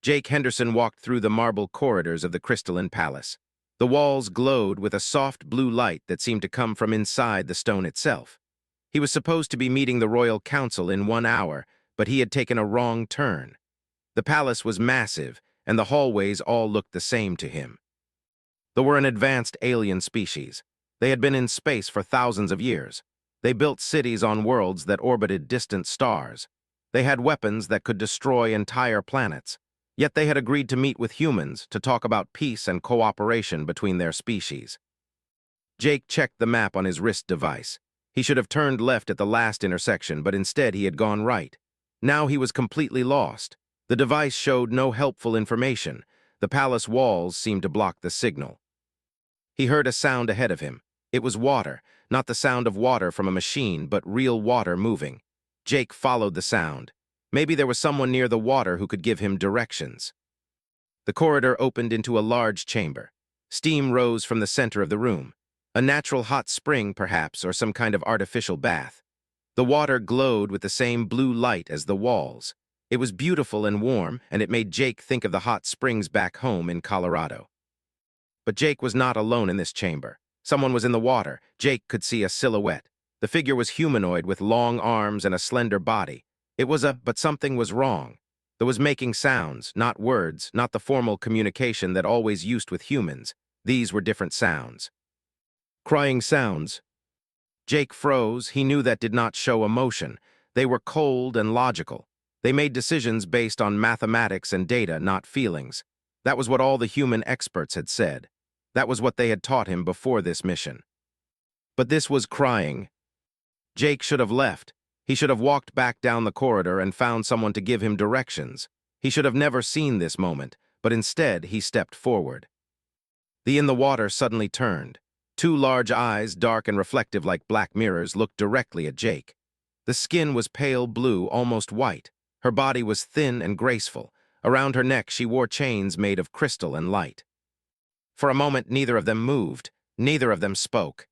Jake Henderson walked through the marble corridors of the crystalline palace. The walls glowed with a soft blue light that seemed to come from inside the stone itself. He was supposed to be meeting the royal council in 1 hour, but he had taken a wrong turn. The palace was massive, and the hallways all looked the same to him. They were an advanced alien species. They had been in space for thousands of years. They built cities on worlds that orbited distant stars. They had weapons that could destroy entire planets. Yet they had agreed to meet with humans to talk about peace and cooperation between their species. Jake checked the map on his wrist device. He should have turned left at the last intersection, but instead he had gone right. Now he was completely lost. The device showed no helpful information. The palace walls seemed to block the signal. He heard a sound ahead of him. It was water, not the sound of water from a machine, but real water moving. Jake followed the sound. Maybe there was someone near the water who could give him directions. The corridor opened into a large chamber. Steam rose from the center of the room. A natural hot spring, perhaps, or some kind of artificial bath. The water glowed with the same blue light as the walls. It was beautiful and warm, and it made Jake think of the hot springs back home in Colorado. But Jake was not alone in this chamber. Someone was in the water. Jake could see a silhouette. The figure was humanoid with long arms and a slender body. But something was wrong. There was making sounds, not words, not the formal communication that always used with humans. These were different sounds. Crying sounds. Jake froze. He knew that did not show emotion. They were cold and logical. They made decisions based on mathematics and data, not feelings. That was what all the human experts had said. That was what they had taught him before this mission. But this was crying. Jake should have left. He should have walked back down the corridor and found someone to give him directions. He should have never seen this moment, but instead he stepped forward. The in the water suddenly turned. 2 large eyes, dark and reflective like black mirrors, looked directly at Jake. The skin was pale blue, almost white. Her body was thin and graceful. Around her neck she wore chains made of crystal and light. For a moment neither of them moved. Neither of them spoke.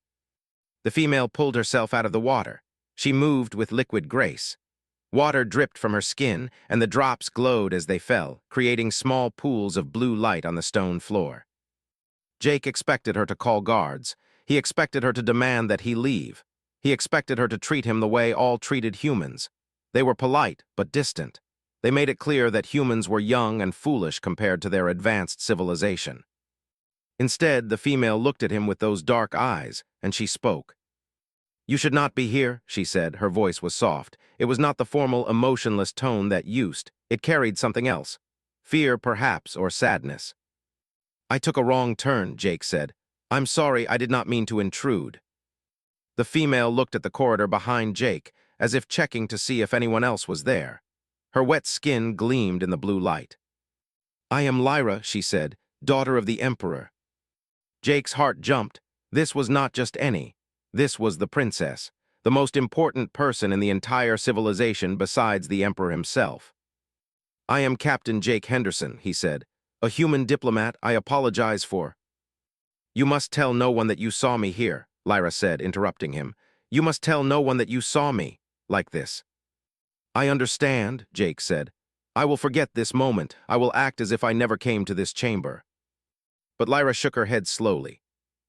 The female pulled herself out of the water. She moved with liquid grace. Water dripped from her skin, and the drops glowed as they fell, creating small pools of blue light on the stone floor. Jake expected her to call guards. He expected her to demand that he leave. He expected her to treat him the way all treated humans. They were polite, but distant. They made it clear that humans were young and foolish compared to their advanced civilization. Instead, the female looked at him with those dark eyes, and she spoke. "You should not be here," she said. Her voice was soft. It was not the formal, emotionless tone that used. It carried something else. Fear, perhaps, or sadness. "I took a wrong turn," Jake said. "I'm sorry, I did not mean to intrude." The female looked at the corridor behind Jake, as if checking to see if anyone else was there. Her wet skin gleamed in the blue light. "I am Lyra," she said, "daughter of the Emperor." Jake's heart jumped. This was not just any. This was the princess, the most important person in the entire civilization besides the Emperor himself. "I am Captain Jake Henderson," he said. "A human diplomat. I apologize for—" "You must tell no one that you saw me here," Lyra said, interrupting him. "You must tell no one that you saw me like this." "I understand," Jake said. "I will forget this moment. I will act as if I never came to this chamber." But Lyra shook her head slowly.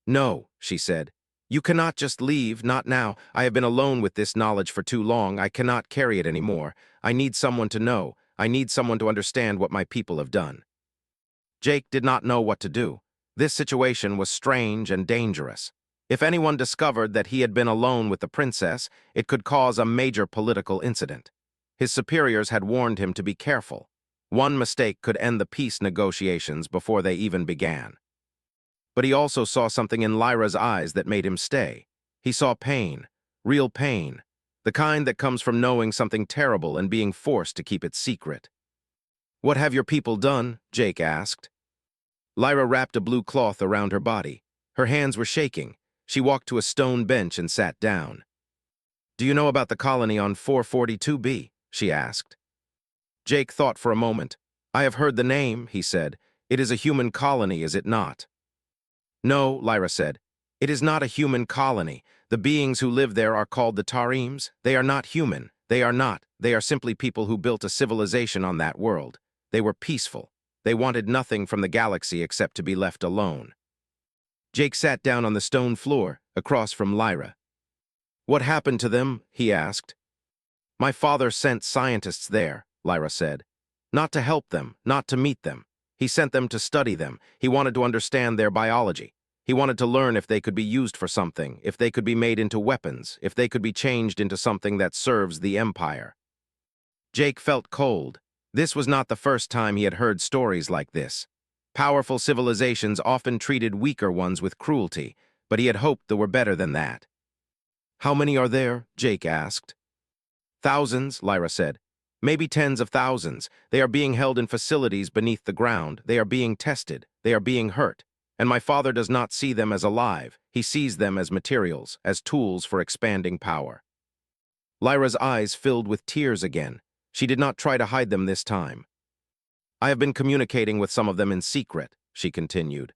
"No," she said. "You cannot just leave, not now. I have been alone with this knowledge for too long. I cannot carry it anymore. I need someone to know. I need someone to understand what my people have done." Jake did not know what to do. This situation was strange and dangerous. If anyone discovered that he had been alone with the princess, it could cause a major political incident. His superiors had warned him to be careful. One mistake could end the peace negotiations before they even began. But he also saw something in Lyra's eyes that made him stay. He saw pain, real pain, the kind that comes from knowing something terrible and being forced to keep it secret. "What have your people done?" Jake asked. Lyra wrapped a blue cloth around her body. Her hands were shaking. She walked to a stone bench and sat down. "Do you know about the colony on 442B?" she asked. Jake thought for a moment. "I have heard the name," he said. "It is a human colony, is it not?" "No," Lyra said. "It is not a human colony. The beings who live there are called the Tarims. They are not human. They are not. They are simply people who built a civilization on that world. They were peaceful. They wanted nothing from the galaxy except to be left alone. Jake sat down on the stone floor, across from Lyra. "What happened to them?" he asked. "My father sent scientists there," Lyra said. "Not to help them, not to meet them. He sent them to study them. He wanted to understand their biology. He wanted to learn if they could be used for something, if they could be made into weapons, if they could be changed into something that serves the Empire." Jake felt cold. This was not the first time he had heard stories like this. Powerful civilizations often treated weaker ones with cruelty, but he had hoped there were better than that. "How many are there?" Jake asked. "Thousands," Lyra said. "Maybe tens of thousands. They are being held in facilities beneath the ground. They are being tested. They are being hurt. And my father does not see them as alive. He sees them as materials, as tools for expanding power." Lyra's eyes filled with tears again. She did not try to hide them this time. "I have been communicating with some of them in secret," she continued.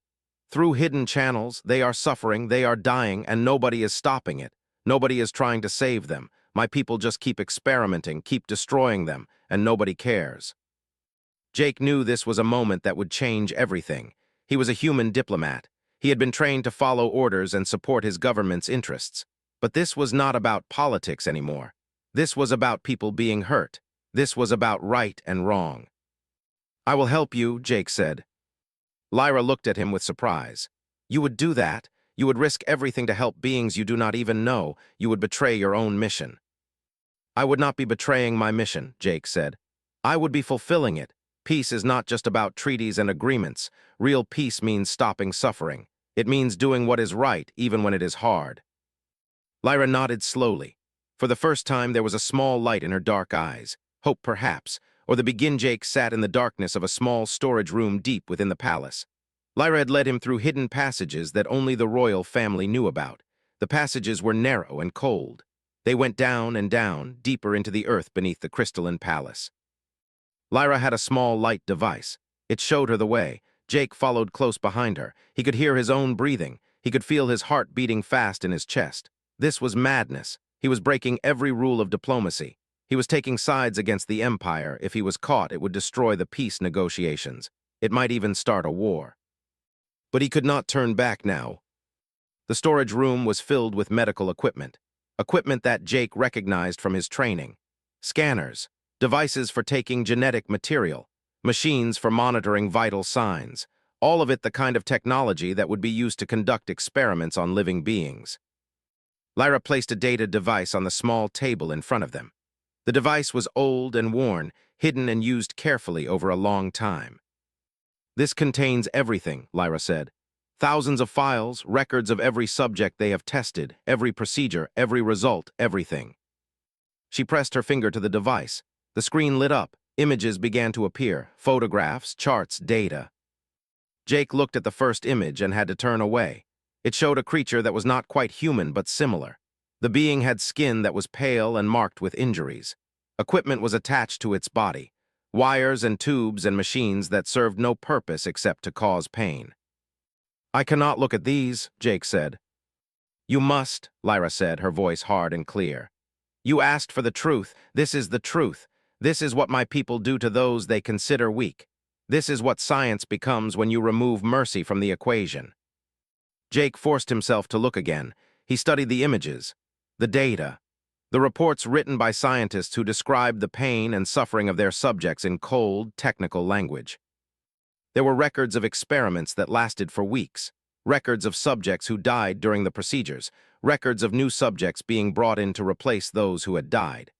"Through hidden channels, they are suffering, they are dying, and nobody is stopping it. Nobody is trying to save them. My people just keep experimenting, keep destroying them, and nobody cares." Jake knew this was a moment that would change everything. He was a human diplomat. He had been trained to follow orders and support his government's interests. But this was not about politics anymore. This was about people being hurt. This was about right and wrong. "I will help you," Jake said. Lyra looked at him with surprise. "You would do that? You would risk everything to help beings you do not even know? You would betray your own mission?" "I would not be betraying my mission," Jake said. "I would be fulfilling it. Peace is not just about treaties and agreements. Real peace means stopping suffering. It means doing what is right, even when it is hard." Lyra nodded slowly. For the first time, there was a small light in her dark eyes. Hope, perhaps, or the begin. Jake sat in the darkness of a small storage room deep within the palace. Lyra had led him through hidden passages that only the royal family knew about. The passages were narrow and cold. They went down and down, deeper into the earth beneath the crystalline palace. Lyra had a small light device. It showed her the way. Jake followed close behind her. He could hear his own breathing. He could feel his heart beating fast in his chest. This was madness. He was breaking every rule of diplomacy. He was taking sides against the Empire. If he was caught, it would destroy the peace negotiations. It might even start a war. But he could not turn back now. The storage room was filled with medical equipment. Equipment that Jake recognized from his training. Scanners, devices for taking genetic material, machines for monitoring vital signs. All of it the kind of technology that would be used to conduct experiments on living beings. Lyra placed a data device on the small table in front of them. The device was old and worn, hidden and used carefully over a long time. "This contains everything," Lyra said. "Thousands of files, records of every subject they have tested, every procedure, every result, everything." She pressed her finger to the device. The screen lit up. Images began to appear, photographs, charts, data. Jake looked at the first image and had to turn away. It showed a creature that was not quite human but similar. The being had skin that was pale and marked with injuries. Equipment was attached to its body. Wires and tubes and machines that served no purpose except to cause pain. "I cannot look at these," Jake said. "You must," Lyra said, her voice hard and clear. "You asked for the truth. This is the truth. This is what my people do to those they consider weak. This is what science becomes when you remove mercy from the equation." Jake forced himself to look again. He studied the images, the data, the reports written by scientists who described the pain and suffering of their subjects in cold, technical language. There were records of experiments that lasted for weeks, records of subjects who died during the procedures, records of new subjects being brought in to replace those who had died.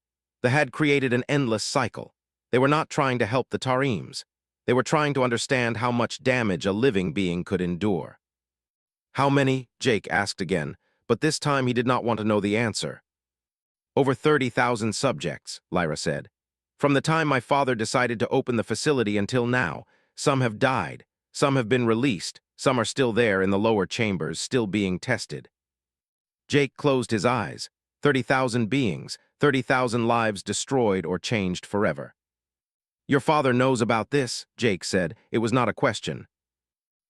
They had created an endless cycle. They were not trying to help the Tarims. They were trying to understand how much damage a living being could endure. "How many?" Jake asked again, but this time he did not want to know the answer. "Over 30,000 subjects," Lyra said. "From the time my father decided to open the facility until now, some have died, some have been released, some are still there in the lower chambers, still being tested." Jake closed his eyes. 30,000 beings, 30,000 lives destroyed or changed forever. "Your father knows about this," Jake said. It was not a question.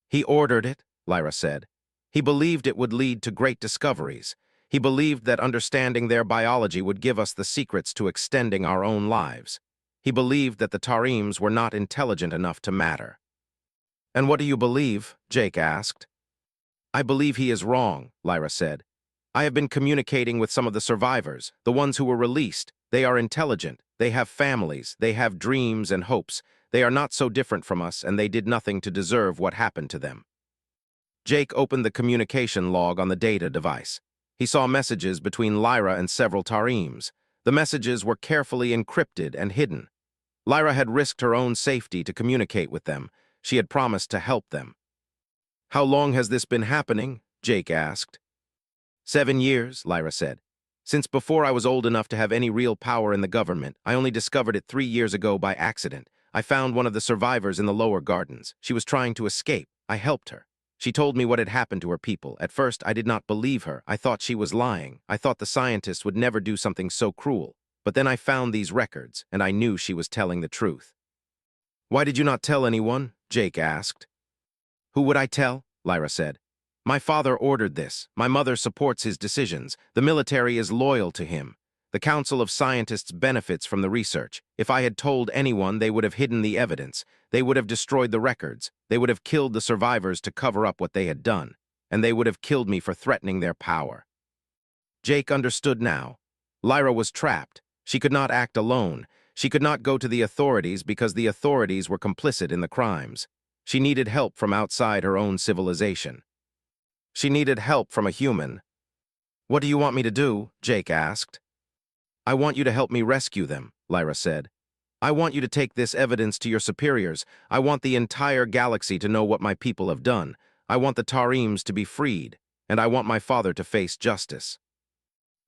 "He ordered it," Lyra said. "He believed it would lead to great discoveries. He believed that understanding their biology would give us the secrets to extending our own lives. He believed that the Tarims were not intelligent enough to matter. "And what do you believe?" Jake asked. "I believe he is wrong," Lyra said. "I have been communicating with some of the survivors, the ones who were released. They are intelligent, they have families, they have dreams and hopes. They are not so different from us, and they did nothing to deserve what happened to them." Jake opened the communication log on the data device. He saw messages between Lyra and several Tarims. The messages were carefully encrypted and hidden. Lyra had risked her own safety to communicate with them. She had promised to help them. "How long has this been happening?" Jake asked. 7 years, Lyra said. "Since before I was old enough to have any real power in the government. I only discovered it 3 years ago by accident. I found one of the survivors in the lower gardens. She was trying to escape. I helped her. She told me what had happened to her people. At first, I did not believe her. I thought she was lying. I thought the scientists would never do something so cruel. But then I found these records, and I knew she was telling the truth." "Why did you not tell anyone?" Jake asked. "Who would I tell?" Lyra said. "My father ordered this. My mother supports his decisions. The military is loyal to him. The Council of Scientists benefits from the research. If I had told anyone, they would have hidden the evidence. They would have destroyed the records. They would have killed the survivors to cover up what they had done. And they would have killed me for threatening their power." Jake understood now. Lyra was trapped. She could not act alone. She could not go to the authorities because the authorities were complicit in the crimes. She needed help from outside her own civilization. She needed help from a human. "What do you want me to do?" Jake asked. "I want you to help me rescue them," Lyra said. "I want you to take this evidence to your superiors. I want the entire galaxy to know what my people have done. I want the Tarims to be freed, and I want my father to face justice."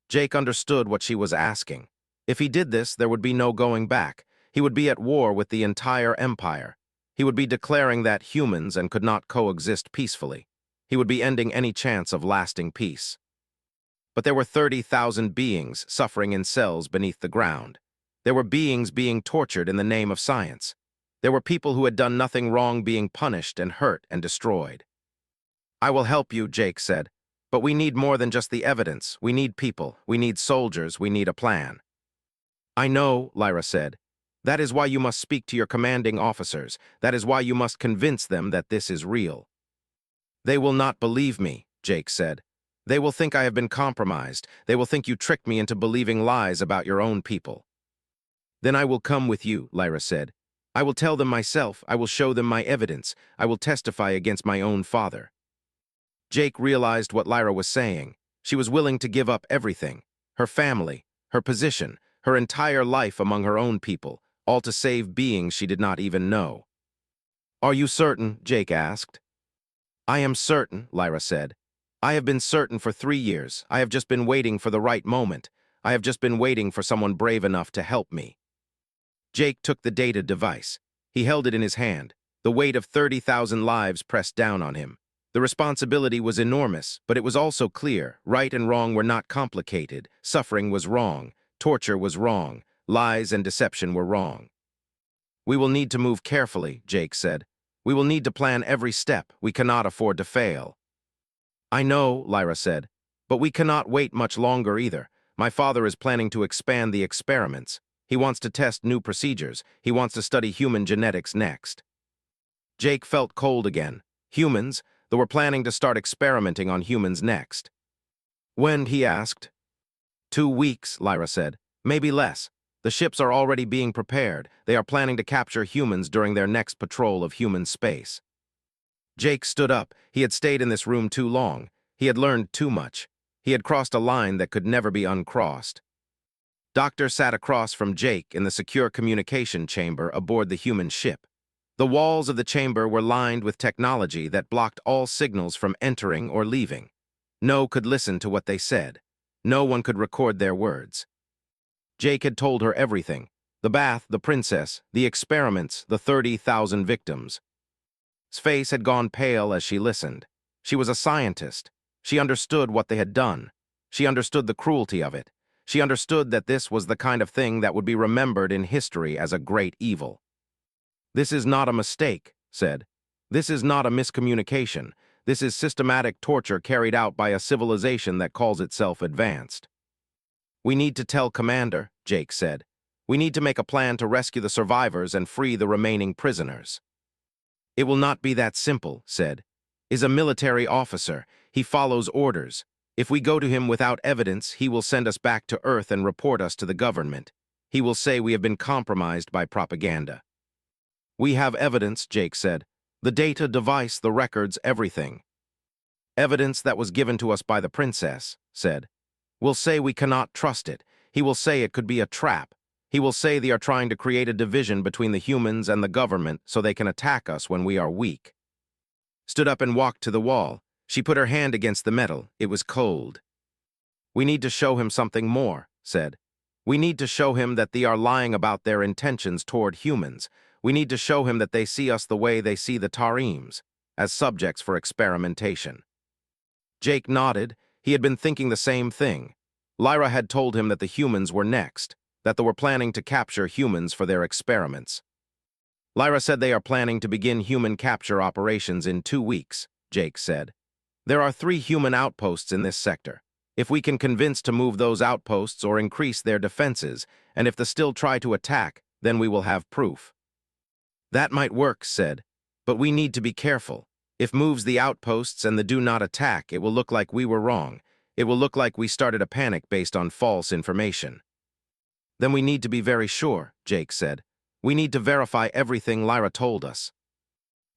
Jake understood what she was asking. If he did this, there would be no going back. He would be at war with the entire empire. He would be declaring that humans and could not coexist peacefully. He would be ending any chance of lasting peace. But there were 30,000 beings suffering in cells beneath the ground. There were beings being tortured in the name of science. There were people who had done nothing wrong being punished and hurt and destroyed. "I will help you," Jake said. "But we need more than just the evidence. We need people. We need soldiers. We need a plan." "I know," Lyra said. "That is why you must speak to your commanding officers. That is why you must convince them that this is real." "They will not believe me," Jake said. "They will think I have been compromised. They will think you tricked me into believing lies about your own people." "Then I will come with you," Lyra said. "I will tell them myself. I will show them my evidence. I will testify against my own father." Jake realized what Lyra was saying. She was willing to give up everything. Her family, her position, her entire life among her own people, all to save beings she did not even know. "Are you certain?" Jake asked. "I am certain," Lyra said. "I have been certain for 3 years. I have just been waiting for the right moment. I have just been waiting for someone brave enough to help me." Jake took the data device. He held it in his hand. The weight of 30,000 lives pressed down on him. The responsibility was enormous, but it was also clear. Right and wrong were not complicated. Suffering was wrong. Torture was wrong. Lies and deception were wrong. "We will need to move carefully," Jake said. "We will need to plan every step. We cannot afford to fail." "I know," Lyra said, "but we cannot wait much longer either. My father is planning to expand the experiments. He wants to test new procedures. He wants to study human genetics next." Jake felt cold again. Humans? They were planning to start experimenting on humans next. "When?" he asked. 2 weeks, Lyra said. "Maybe less. The ships are already being prepared. They are planning to capture humans during their next patrol of human space." Jake stood up. He had stayed in this room too long. He had learned too much. He had crossed a line that could never be uncrossed. Doctor sat across from Jake in the secure communication chamber aboard the human ship. The walls of the chamber were lined with technology that blocked all signals from entering or leaving. No one could listen to what they said. No one could record their words. Jake had told her everything. The bath, the princess, the experiments, the 30,000 victims. His face had gone pale as she listened. She was a scientist. She understood what they had done. She understood the cruelty of it. She understood that this was the kind of thing that would be remembered in history as a great evil. "This is not a mistake," said. "This is not a miscommunication. This is systematic torture carried out by a civilization that calls itself advanced." "We need to tell Commander," Jake said. We need to make a plan to rescue the survivors and free the remaining prisoners. It will not be that simple, said. Is a military officer. He follows orders. If we go to him without evidence, he will send us back to Earth and report us to the government. He will say we have been compromised by propaganda. We have evidence, Jake said. The data, device, the records, everything. Evidence that was given to us by the princess, said. We'll say we cannot trust it. He will say it could be a trap. He will say they are trying to create a division between the humans and the government so they can attack us when we are weak. Stood up and walked to the wall. She put her hand against the metal. It was cold. We need to show him something more, said. We need to show him that they are lying about their intentions toward humans. We need to show him that they see us the way they see the Tarims, as subjects for experimentation. Jake nodded. He had been thinking the same thing. Lyra had told him that the humans were next, that they were planning to capture humans for their experiments. Lyra said they are planning to begin human capture operations in 2 weeks, Jake said. There are 3 human outposts in this sector. If we can convince to move those outposts or increase their defenses, and if they still try to attack, then we will have proof. That might work, said, but we need to be careful. If moves the outposts and the do not attack, it will look like we were wrong. It will look like we started a panic based on false information. Then we need to be very sure, Jake said. We need to verify everything Lyra told us.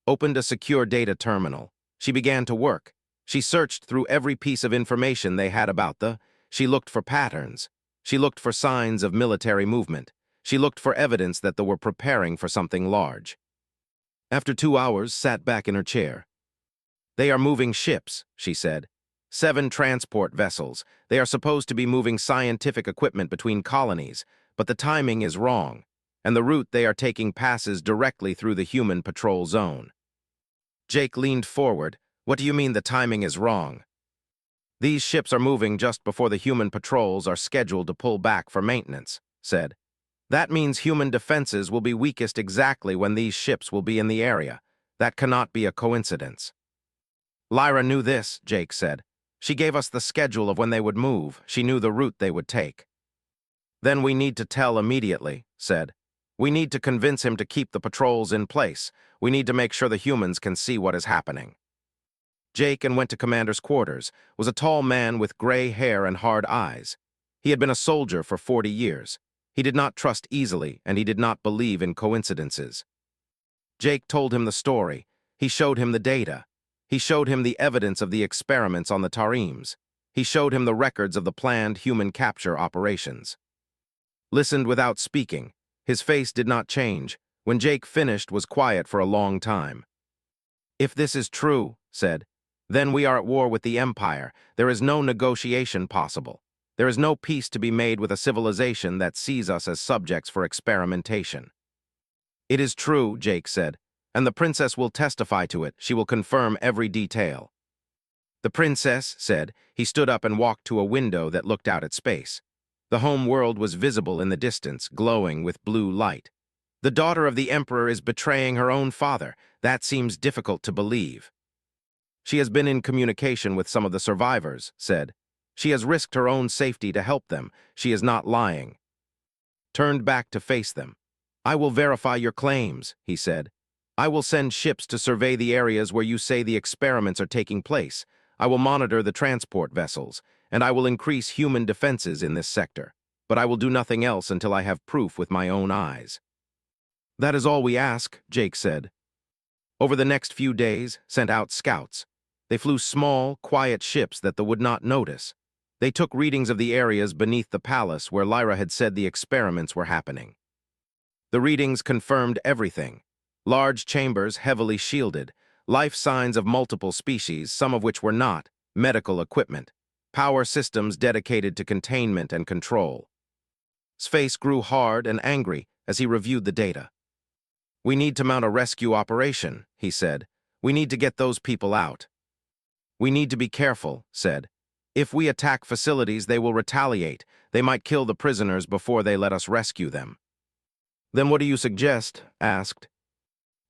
Opened a secure data terminal. She began to work. She searched through every piece of information they had about she looked for patterns. She looked for signs of military movement. She looked for evidence that they were preparing for something large. After 2 hours, sat back in her chair. They are moving ships, she said. 7 transport vessels. They are supposed to be moving scientific equipment between colonies, but the timing is wrong, and the route they are taking passes directly through the human patrol zone. Jake leaned forward. What do you mean the timing is wrong? These ships are moving just before the human patrols are scheduled to pull back for maintenance, said. That means human defenses will be weakest exactly when these ships will be in the area. That cannot be a coincidence. Lyra knew this, Jake said. She gave us the schedule of when they would move. She knew the route they would take. Then we need to tell immediately, said. We need to convince him to keep the patrols in place. We need to make sure the humans can see what is happening. Jake and went to Commander's quarters, was a tall man with gray hair and hard eyes. He had been a soldier for 40 years. He did not trust easily, and he did not believe in coincidences. Jake told him the story. He showed him the data. He showed him the evidence of the experiments on the Tarims. He showed him the records of the planned human capture operations. Listened without speaking. His face did not change. When Jake finished, was quiet for a long time. If this is true, said, then we are at war with the Empire. There is no negotiation possible. There is no peace to be made with a civilization that sees us as subjects for experimentation. It is true, Jake said, and the princess will testify to it. She will confirm every detail. The princess said. He stood up and walked to a window that looked out at space. The home world was visible in the distance, glowing with blue light. The daughter of the emperor is betraying her own father. That seems difficult to believe. She has been in communication with some of the survivors, said. She has risked her own safety to help them. She is not lying. Turned back to face them. I will verify your claims, he said. I will send ships to survey the areas where you say the experiments are taking place. I will monitor the transport vessels, and I will increase human defenses in this sector. But I will do nothing else until I have proof with my own eyes. That is all we ask, Jake said. Over the next few days, sent out scouts. They flew small, quiet ships that they would not notice. They took readings of the areas beneath the palace where Lyra had said the experiments were happening. The readings confirmed everything. Large chambers heavily shielded, life signs of multiple species, some of which were not, medical equipment, power systems dedicated to containment and control. His face grew hard and angry as he reviewed the data. We need to mount a rescue operation, he said. We need to get those people out. We need to be careful, said. If we attack facilities, they will retaliate. They might kill the prisoners before they let us rescue them. Then what do you suggest? Asked.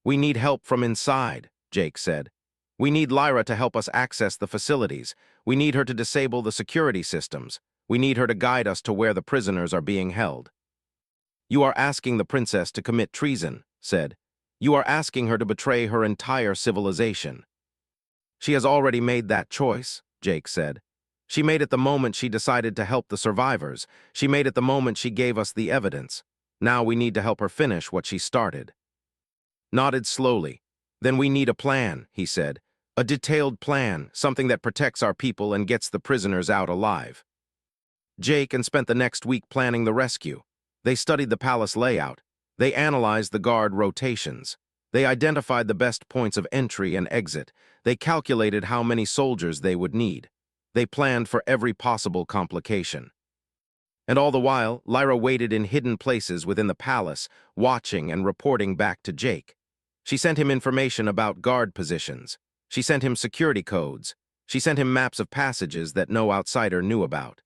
We need help from inside, Jake said. We need Lyra to help us access the facilities. We need her to disable the security systems. We need her to guide us to where the prisoners are being held. "You are asking the princess to commit treason," said. "You are asking her to betray her entire civilization." "She has already made that choice," Jake said. "She made it the moment she decided to help the survivors. She made it the moment she gave us the evidence. Now we need to help her finish what she started." Nodded slowly. "Then we need a plan," he said. "A detailed plan, something that protects our people and gets the prisoners out alive." Jake and spent the next week planning the rescue. They studied the palace layout. They analyzed the guard rotations. They identified the best points of entry and exit. They calculated how many soldiers they would need. They planned for every possible complication. And all the while, Lyra waited in hidden places within the palace, watching and reporting back to Jake. She sent him information about guard positions. She sent him security codes. She sent him maps of passages that no outsider knew about.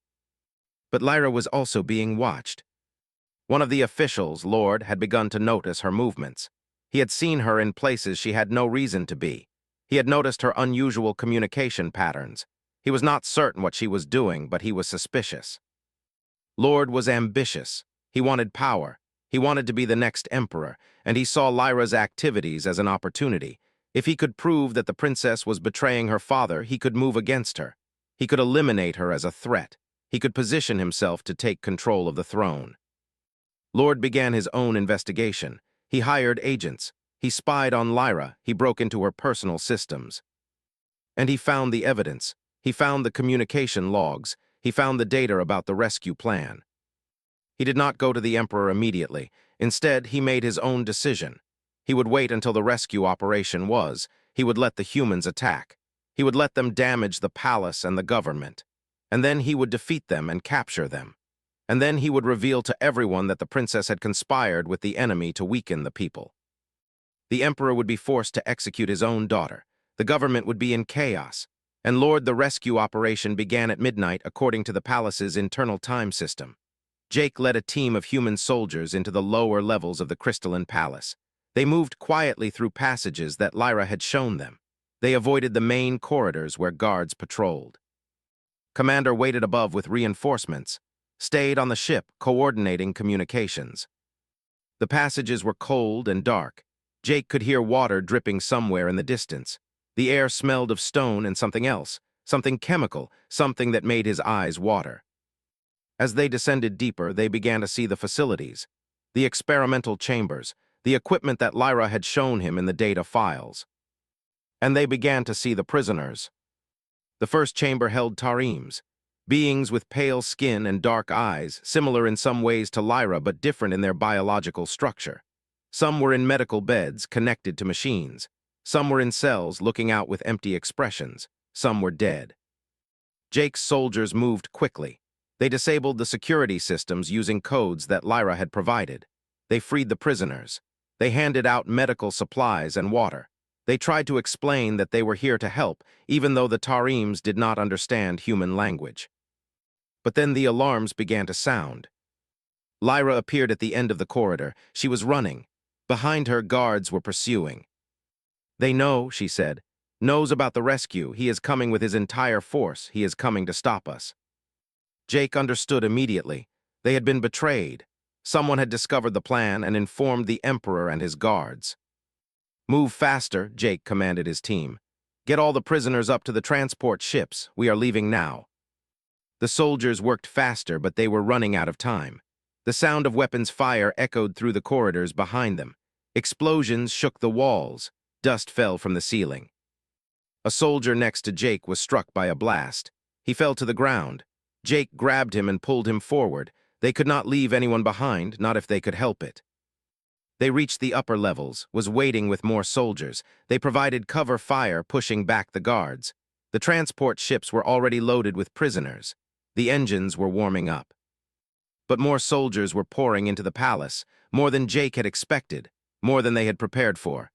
But Lyra was also being watched. One of the officials, Lord, had begun to notice her movements. He had seen her in places she had no reason to be. He had noticed her unusual communication patterns. He was not certain what she was doing, but he was suspicious. Lord was ambitious. He wanted power. He wanted to be the next emperor, and he saw Lyra's activities as an opportunity. If he could prove that the princess was betraying her father, he could move against her. He could eliminate her as a threat. He could position himself to take control of the throne. Lord began his own investigation. He hired agents. He spied on Lyra. He broke into her personal systems. And he found the evidence. He found the communication logs. He found the data about the rescue plan. He did not go to the Emperor immediately. Instead, he made his own decision. He would wait until the rescue operation was. He would let the humans attack. He would let them damage the palace and the government. And then he would defeat them and capture them. And then he would reveal to everyone that the princess had conspired with the enemy to weaken the people. The Emperor would be forced to execute his own daughter. The government would be in chaos. And Lord, the rescue operation began at midnight according to the palace's internal time system. Jake led a team of human soldiers into the lower levels of the crystalline palace. They moved quietly through passages that Lyra had shown them. They avoided the main corridors where guards patrolled. Commander waited above with reinforcements, stayed on the ship coordinating communications. The passages were cold and dark. Jake could hear water dripping somewhere in the distance. The air smelled of stone and something else, something chemical, something that made his eyes water. As they descended deeper, they began to see the facilities, the experimental chambers, the equipment that Lyra had shown him in the data files. And they began to see the prisoners. The first chamber held Tarims, beings with pale skin and dark eyes, similar in some ways to Lyra but different in their biological structure. Some were in medical beds connected to machines. Some were in cells looking out with empty expressions. Some were dead. Jake's soldiers moved quickly. They disabled the security systems using codes that Lyra had provided. They freed the prisoners. They handed out medical supplies and water. They tried to explain that they were here to help, even though the Tarims did not understand human language. But then the alarms began to sound. Lyra appeared at the end of the corridor. She was running. Behind her, guards were pursuing. "They know," she said. "Knows about the rescue. He is coming with his entire force. He is coming to stop us." Jake understood immediately. They had been betrayed. Someone had discovered the plan and informed the Emperor and his guards. "Move faster," Jake commanded his team. "Get all the prisoners up to the transport ships. We are leaving now." The soldiers worked faster, but they were running out of time. The sound of weapons fire echoed through the corridors behind them. Explosions shook the walls. Dust fell from the ceiling. A soldier next to Jake was struck by a blast. He fell to the ground. Jake grabbed him and pulled him forward. They could not leave anyone behind, not if they could help it. They reached the upper levels, was waiting with more soldiers. They provided cover fire, pushing back the guards. The transport ships were already loaded with prisoners. The engines were warming up. But more soldiers were pouring into the palace, more than Jake had expected, more than they had prepared for.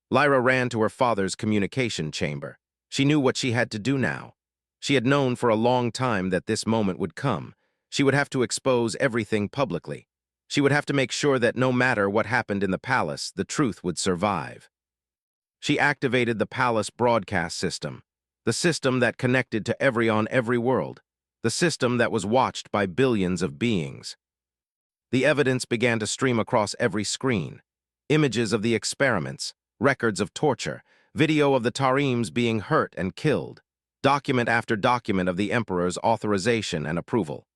Lyra ran to her father's communication chamber. She knew what she had to do now. She had known for a long time that this moment would come. She would have to expose everything publicly. She would have to make sure that no matter what happened in the palace, the truth would survive. She activated the palace broadcast system, the system that connected to every world, the system that was watched by billions of beings. The evidence began to stream across every screen. Images of the experiments, records of torture, video of the Tarims being hurt and killed, document after document of the Emperor's authorization and approval.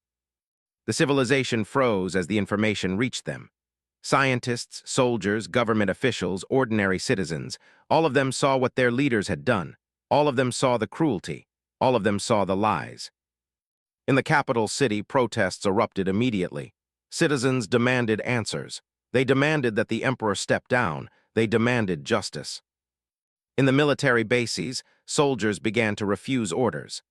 The civilization froze as the information reached them. Scientists, soldiers, government officials, ordinary citizens, all of them saw what their leaders had done. All of them saw the cruelty. All of them saw the lies. In the capital city, protests erupted immediately. Citizens demanded answers. They demanded that the emperor step down. They demanded justice. In the military bases, soldiers began to refuse orders.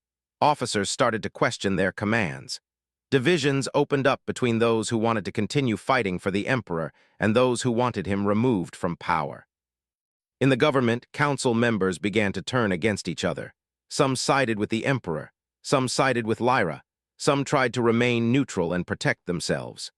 Officers started to question their commands. Divisions opened up between those who wanted to continue fighting for the emperor and those who wanted him removed from power. In the government, council members began to turn against each other. Some sided with the emperor. Some sided with Lyra. Some tried to remain neutral and protect themselves.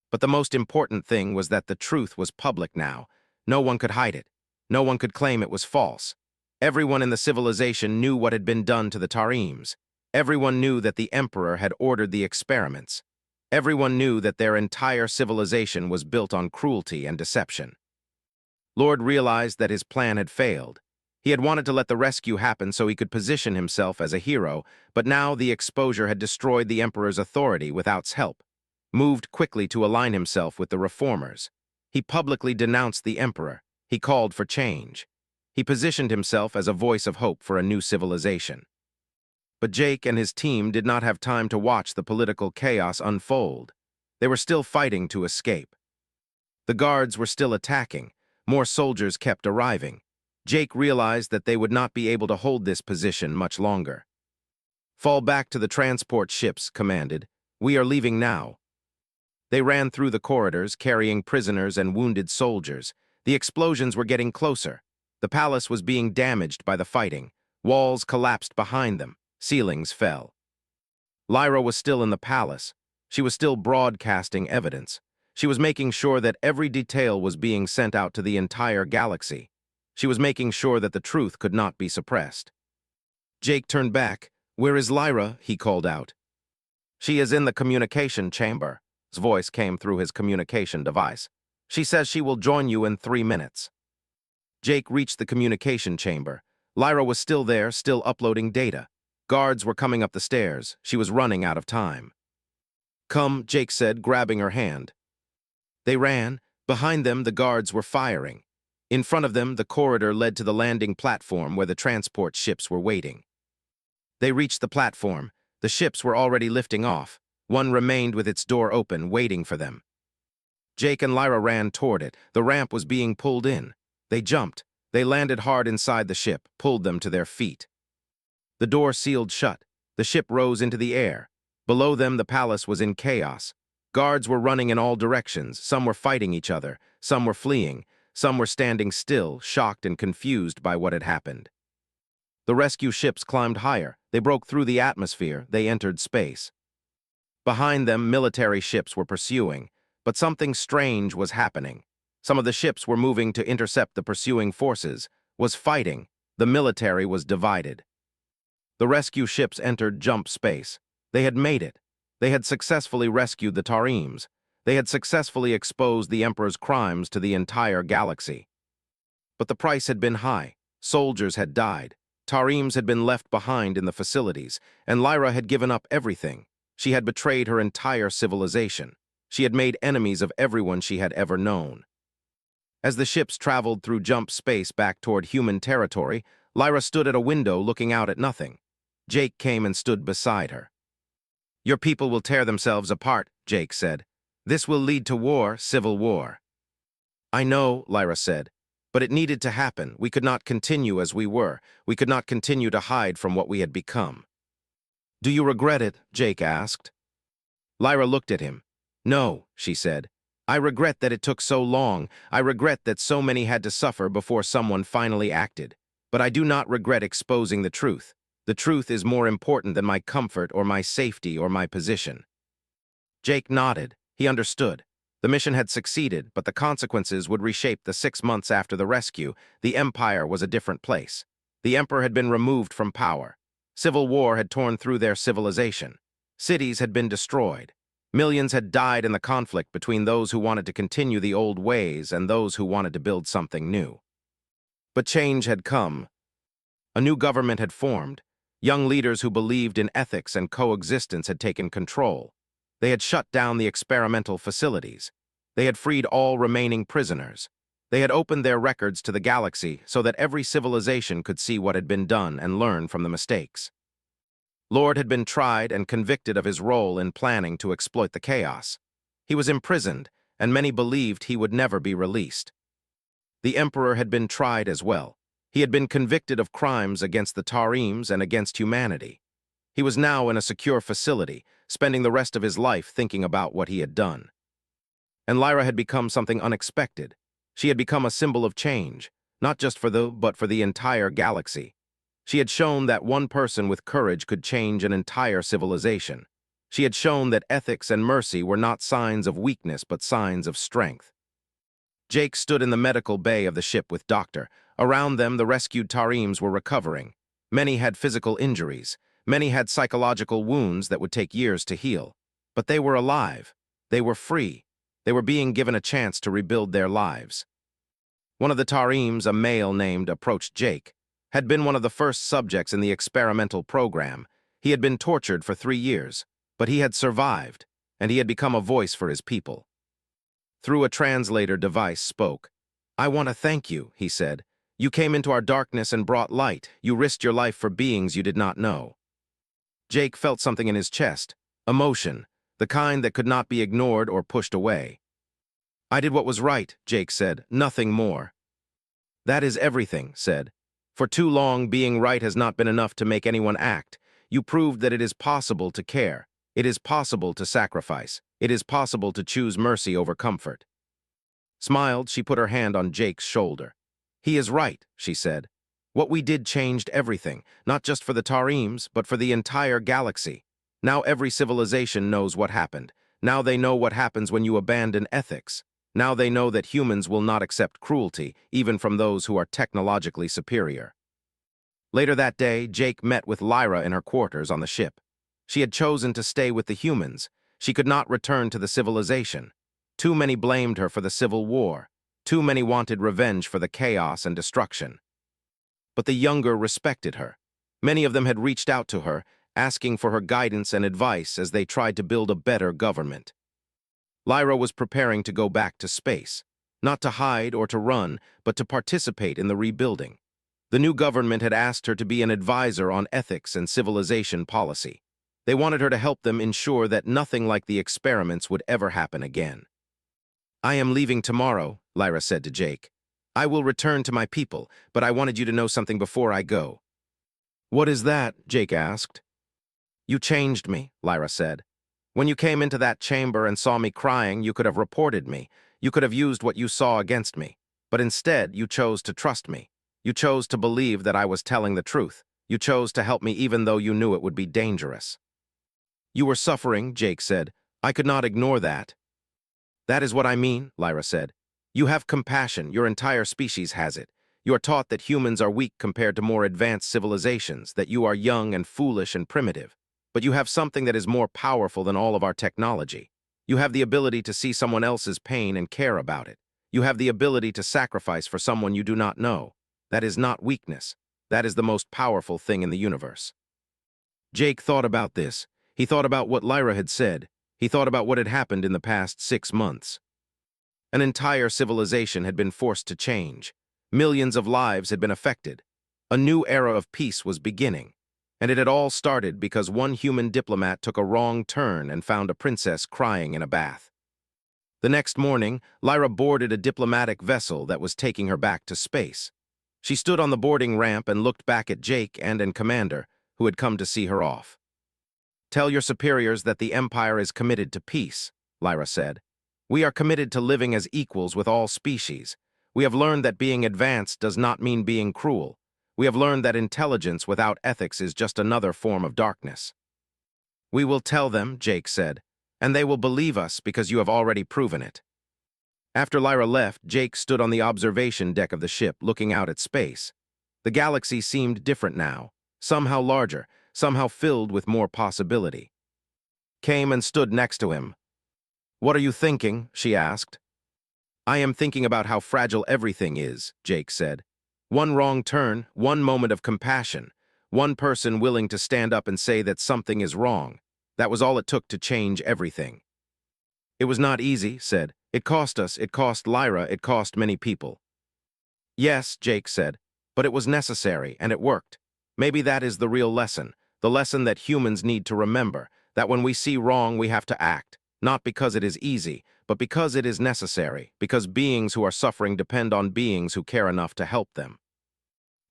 But the most important thing was that the truth was public now. No one could hide it. No one could claim it was false. Everyone in the civilization knew what had been done to the Tarims. Everyone knew that the emperor had ordered the experiments. Everyone knew that their entire civilization was built on cruelty and deception. Lord realized that his plan had failed. He had wanted to let the rescue happen so he could position himself as a hero, but now the exposure had destroyed the emperor's authority without help. Moved quickly to align himself with the reformers. He publicly denounced the emperor. He called for change. He positioned himself as a voice of hope for a new civilization. But Jake and his team did not have time to watch the political chaos unfold. They were still fighting to escape. The guards were still attacking. More soldiers kept arriving. Jake realized that they would not be able to hold this position much longer. "Fall back to the transport ships," commanded. "We are leaving now." They ran through the corridors, carrying prisoners and wounded soldiers. The explosions were getting closer. The palace was being damaged by the fighting. Walls collapsed behind them. Ceilings fell. Lyra was still in the palace. She was still broadcasting evidence. She was making sure that every detail was being sent out to the entire galaxy. She was making sure that the truth could not be suppressed. Jake turned back. "Where is Lyra?" he called out. "She is in the communication chamber." His voice came through his communication device. "She says she will join you in 3 minutes." Jake reached the communication chamber. Lyra was still there, still uploading data. Guards were coming up the stairs. She was running out of time. "Come," Jake said, grabbing her hand. They ran. Behind them, the guards were firing. In front of them, the corridor led to the landing platform where the transport ships were waiting. They reached the platform. The ships were already lifting off. One remained with its door open, waiting for them. Jake and Lyra ran toward it. The ramp was being pulled in. They jumped. They landed hard inside the ship, pulled them to their feet. The door sealed shut. The ship rose into the air. Below them, the palace was in chaos. Guards were running in all directions. Some were fighting each other. Some were fleeing. Some were standing still, shocked and confused by what had happened. The rescue ships climbed higher. They broke through the atmosphere. They entered space. Behind them, military ships were pursuing. But something strange was happening. Some of the ships were moving to intercept the pursuing forces, was fighting. The military was divided. The rescue ships entered jump space. They had made it. They had successfully rescued the Tarims. They had successfully exposed the Emperor's crimes to the entire galaxy. But the price had been high. Soldiers had died. Tarims had been left behind in the facilities, and Lyra had given up everything. She had betrayed her entire civilization. She had made enemies of everyone she had ever known. As the ships traveled through jump space back toward human territory, Lyra stood at a window looking out at nothing. Jake came and stood beside her. "Your people will tear themselves apart," Jake said. "This will lead to war, civil war." "I know," Lyra said, "but it needed to happen. We could not continue as we were. We could not continue to hide from what we had become." "Do you regret it?" Jake asked. Lyra looked at him. "No," she said. "I regret that it took so long. I regret that so many had to suffer before someone finally acted. But I do not regret exposing the truth. The truth is more important than my comfort or my safety or my position." Jake nodded. He understood. The mission had succeeded, but the consequences would reshape the 6 months after the rescue. The Empire was a different place. The Emperor had been removed from power. Civil war had torn through their civilization. Cities had been destroyed. Millions had died in the conflict between those who wanted to continue the old ways and those who wanted to build something new. But change had come. A new government had formed. Young leaders who believed in ethics and coexistence had taken control. They had shut down the experimental facilities. They had freed all remaining prisoners. They had opened their records to the galaxy so that every civilization could see what had been done and learn from the mistakes. Lord had been tried and convicted of his role in planning to exploit the chaos. He was imprisoned, and many believed he would never be released. The Emperor had been tried as well. He had been convicted of crimes against the Tarims and against humanity. He was now in a secure facility, spending the rest of his life thinking about what he had done. And Lyra had become something unexpected. She had become a symbol of change, not just but for the entire galaxy. She had shown that one person with courage could change an entire civilization. She had shown that ethics and mercy were not signs of weakness but signs of strength. Jake stood in the medical bay of the ship with Doctor. Around them, the rescued Tarims were recovering. Many had physical injuries. Many had psychological wounds that would take years to heal. But they were alive. They were free. They were being given a chance to rebuild their lives. One of the Tarims, a male named, approached Jake. Had been one of the first subjects in the experimental program. He had been tortured for 3 years, but he had survived, and he had become a voice for his people. Through a translator device spoke. "I want to thank you," he said. "You came into our darkness and brought light. You risked your life for beings you did not know." Jake felt something in his chest, emotion, the kind that could not be ignored or pushed away. "I did what was right," Jake said, "nothing more." "That is everything," said. "For too long, being right has not been enough to make anyone act. You proved that it is possible to care. It is possible to sacrifice. It is possible to choose mercy over comfort." Smiled, she put her hand on Jake's shoulder. "He is right," she said. "What we did changed everything, not just for the Tarims, but for the entire galaxy. Now every civilization knows what happened. Now they know what happens when you abandon ethics. Now they know that humans will not accept cruelty, even from those who are technologically superior." Later that day, Jake met with Lyra in her quarters on the ship. She had chosen to stay with the humans. She could not return to the civilization. Too many blamed her for the Civil War. Too many wanted revenge for the chaos and destruction. But the younger respected her. Many of them had reached out to her, asking for her guidance and advice as they tried to build a better government. Lyra was preparing to go back to space, not to hide or to run, but to participate in the rebuilding. The new government had asked her to be an advisor on ethics and civilization policy. They wanted her to help them ensure that nothing like the experiments would ever happen again. "I am leaving tomorrow," Lyra said to Jake. "I will return to my people, but I wanted you to know something before I go." "What is that?" Jake asked. "You changed me," Lyra said. "When you came into that chamber and saw me crying, you could have reported me. You could have used what you saw against me. But instead, you chose to trust me. You chose to believe that I was telling the truth. You chose to help me even though you knew it would be dangerous." "You were suffering," Jake said. "I could not ignore that." "That is what I mean," Lyra said. "You have compassion. Your entire species has it. You are taught that humans are weak compared to more advanced civilizations, that you are young and foolish and primitive. But you have something that is more powerful than all of our technology. You have the ability to see someone else's pain and care about it. You have the ability to sacrifice for someone you do not know. That is not weakness. That is the most powerful thing in the universe." Jake thought about this. He thought about what Lyra had said. He thought about what had happened in the past 6 months. An entire civilization had been forced to change. Millions of lives had been affected. A new era of peace was beginning. And it had all started because one human diplomat took a wrong turn and found a princess crying in a bath. The next morning, Lyra boarded a diplomatic vessel that was taking her back to space. She stood on the boarding ramp and looked back at Jake and Commander, who had come to see her off. "Tell your superiors that the Empire is committed to peace," Lyra said. "We are committed to living as equals with all species. We have learned that being advanced does not mean being cruel. We have learned that intelligence without ethics is just another form of darkness." "We will tell them," Jake said, "and they will believe us because you have already proven it." After Lyra left, Jake stood on the observation deck of the ship looking out at space. The galaxy seemed different now, somehow larger, somehow filled with more possibility. Came and stood next to him, "What are you thinking?" she asked. "I am thinking about how fragile everything is," Jake said. "One wrong turn, one moment of compassion, one person willing to stand up and say that something is wrong. That was all it took to change everything." "It was not easy," said. "It cost us, it cost Lyra, it cost many people." "Yes," Jake said, "but it was necessary, and it worked. Maybe that is the lesson that humans need to remember, that when we see wrong we have to act, not because it is easy, but because it is necessary, because beings who are suffering depend on beings who care enough to help them."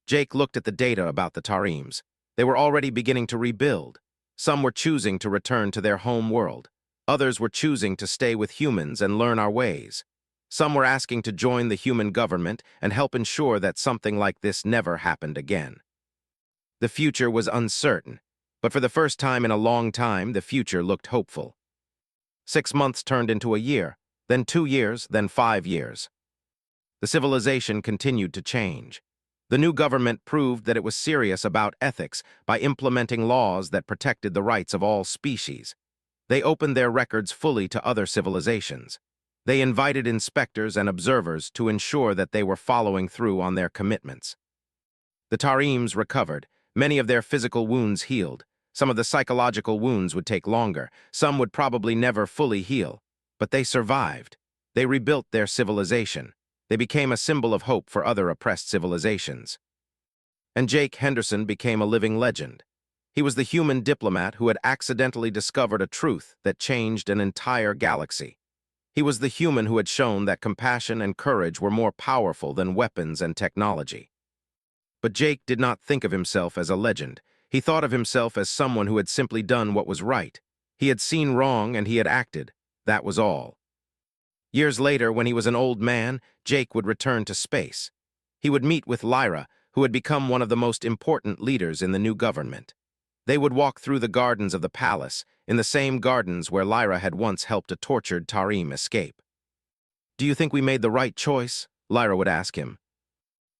Jake looked at the data about the Tarims. They were already beginning to rebuild. Some were choosing to return to their home world. Others were choosing to stay with humans and learn our ways. Some were asking to join the human government and help ensure that something like this never happened again. The future was uncertain, but for the first time in a long time, the future looked hopeful. 6 months turned into a year, then 2 years, then 5 years. The civilization continued to change. The new government proved that it was serious about ethics by implementing laws that protected the rights of all species. They opened their records fully to other civilizations. They invited inspectors and observers to ensure that they were following through on their commitments. The Tarims recovered. Many of their physical wounds healed. Some of the psychological wounds would take longer. Some would probably never fully heal. But they survived. They rebuilt their civilization. They became a symbol of hope for other oppressed civilizations. And Jake Henderson became a living legend. He was the human diplomat who had accidentally discovered a truth that changed an entire galaxy. He was the human who had shown that compassion and courage were more powerful than weapons and technology. But Jake did not think of himself as a legend. He thought of himself as someone who had simply done what was right. He had seen wrong and he had acted. That was all. Years later, when he was an old man, Jake would return to space. He would meet with Lyra, who had become one of the most important leaders in the new government. They would walk through the gardens of the palace, in the same gardens where Lyra had once helped a tortured Tarim escape. "Do you think we made the right choice?" Lyra would ask him.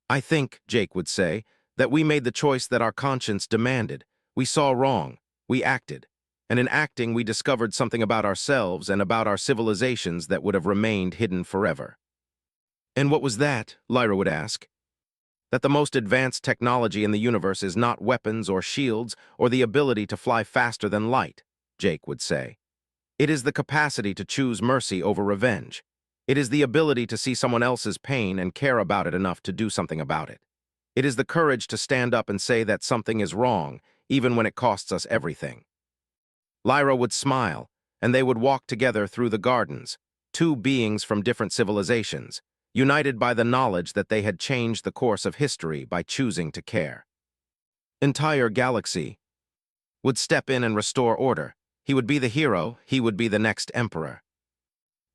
"I think," Jake would say, "that we made the choice that our conscience demanded. We saw wrong. We acted. And in acting, we discovered something about ourselves and about our civilizations that would have remained hidden forever." "And what was that?" Lyra would ask. "That the most advanced technology in the universe is not weapons or shields or the ability to fly faster than light," Jake would say. "It is the capacity to choose mercy over revenge. It is the ability to see someone else's pain and care about it enough to do something about it. It is the courage to stand up and say that something is wrong, even when it costs us everything." Lyra would smile, and they would walk together through the gardens, two beings from different civilizations, united by the knowledge that they had changed the course of history by choosing to care. Entire galaxy would step in and restore order. He would be the hero, he would be the next emperor.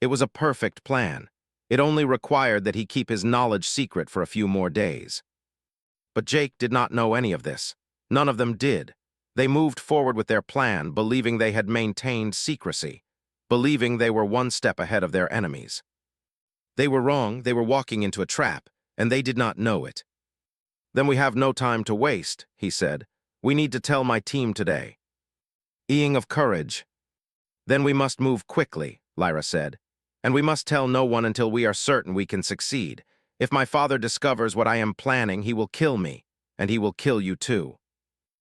It was a perfect plan. It only required that he keep his knowledge secret for a few more days. But Jake did not know any of this. None of them did. They moved forward with their plan, believing they had maintained secrecy, believing they were one step ahead of their enemies. They were wrong, they were walking into a trap, and they did not know it. "Then we have no time to waste," he said. "We need to tell my team today." "Eing of courage." "Then we must move quickly," Lyra said. "And we must tell no one until we are certain we can succeed. If my father discovers what I am planning, he will kill me, and he will kill you too."